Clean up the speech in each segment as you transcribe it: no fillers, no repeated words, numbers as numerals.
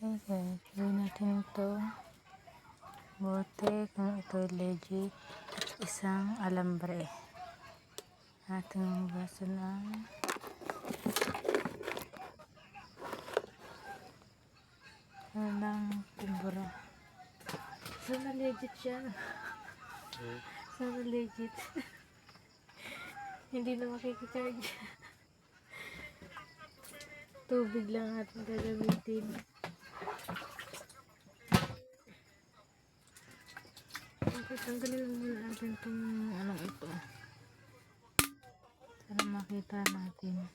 Okay guys, gawin natin ito. Bote kung ito legit at isang alambre. Ating baso ng kumbura. Sana legit siya. Sana legit. Hindi na makikicharge. Tubig lang ating gagamitin. Tanggalin muna natin itong anong ito. Para makita natin.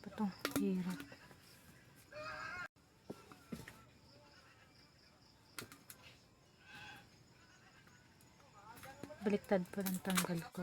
Patong hirap. Baliktad pa ng tanggal ko.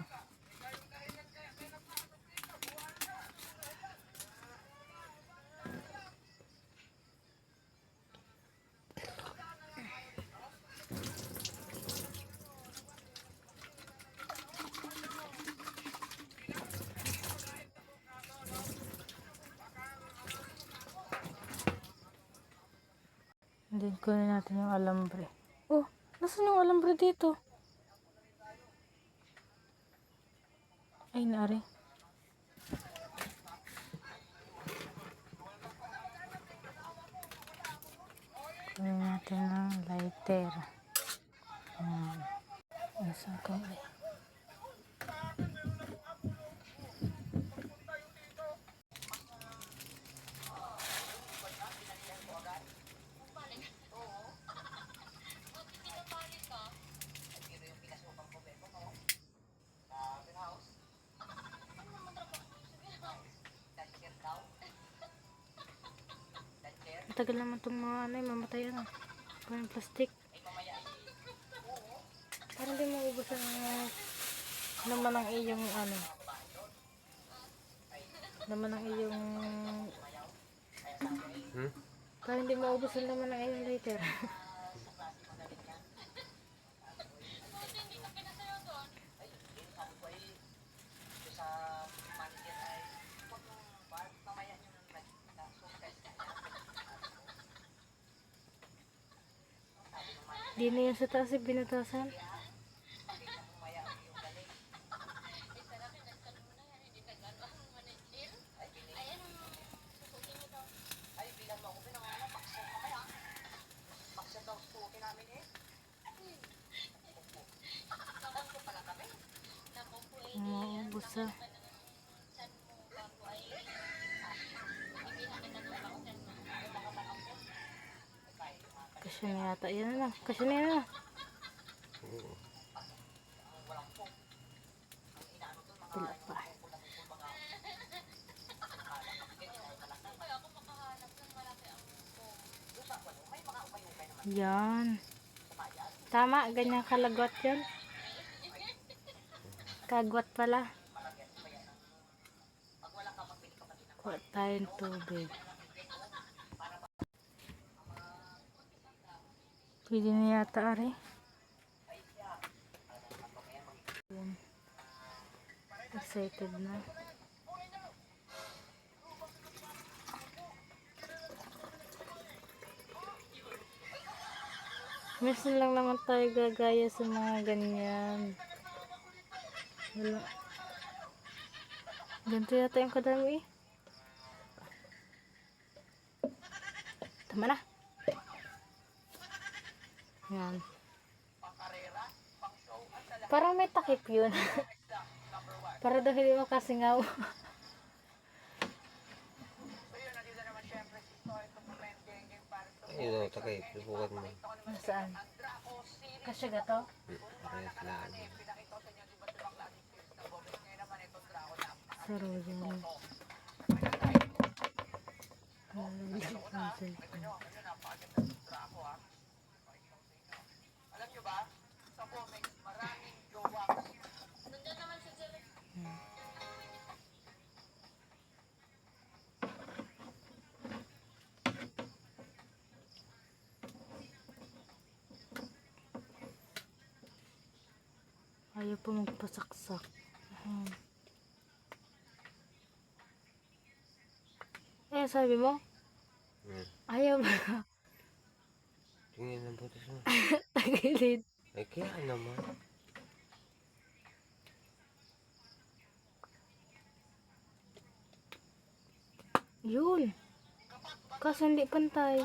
Then kunin natin yung alambre. Oh, nasaan yung alambre dito? Ay, naari. Kunin natin ng lighter. Nasaan ko eh. Matagal naman itong mga ano, mamatay ano. Parang plastic. Parang di maubos ang laman ng iyong ano. Laman ng iyong parang di maubos ang laman ng iyong lighter. Di na yan sa taas binatasan. Maubos ah. Kasi na yata. Yan na. Kasi na yan na. Pila pa. Yan. Tama. Ganyan kalagwat yan. Kagwat pala. Kuha tayong tubig. Pwede na yata ari. Excited na. Minsan lang naman tayo gagaya sa mga ganyan. Wala. Ganito yata yung kadami eh. Tama na. Yan. Parang may takip yun. Para daw hindi makasingaw. Ayun, takay. Lubukan mo. Saan? Kasya gato? Parehas lang. Saro yan. Alam nyo ba, sa Comex, maraming jowa. Nandyan naman si Jerry. Ayaw po magpasaksak. Eh, sabi mo? Ayaw ba? ang butas mo? Tagilid. Ay, kaya naman. Yun. Kaso hindi pantay.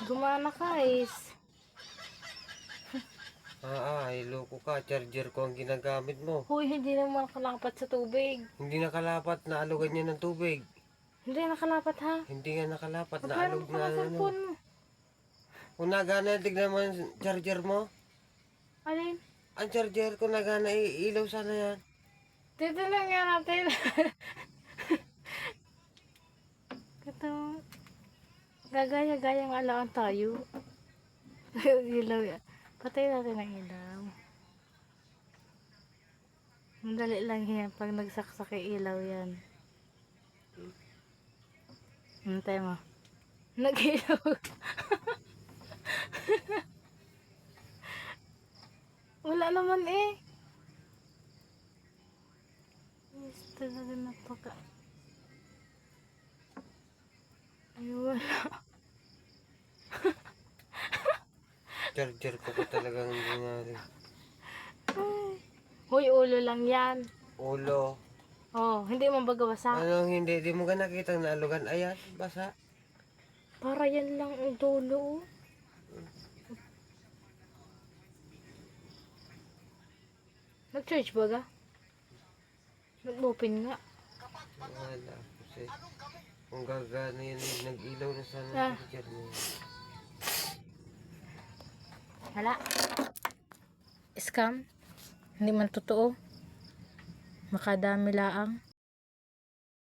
Gumana guys. Ay, loko ka. Charger ko ang ginagamit mo. Huy, hindi naman nakalapat sa tubig. Hindi nakalapat, naalugan niya ng tubig. Hindi nakalapat ha. Hindi nga nakalapat, Meron naalog pa na na cellphone mo. Kung nagana, tignan mo ang charger mo. Alin? Ang charger ko nagana, ilaw sana yan. Dito lang nga natin. Ito. Gagaya-gaya nga lang tayo. Ilaw yan. Patay natin ang ilaw. Madali lang yan. Pag nagsaksak yung ilaw yan. Hintay mo. Nag-ilaw. Wala naman eh. Yes, talaga napaka. Ay, wala. Charger ko pa talagang nangyari. Hoy, ulo lang yan. Ulo. Oh, hindi mo ba gawasa? Anong hindi? Di mo ka nakita ang naalugan? Ayan, basa. Para yan lang ang dulo. Oh. Nag-charge ba ga? Nag-open nga. Wala. Kasi kung gagana yan, nag-ilaw na sana Ah. ang charger mo. Wala. Scam. Hindi man totoo. Makadami laang.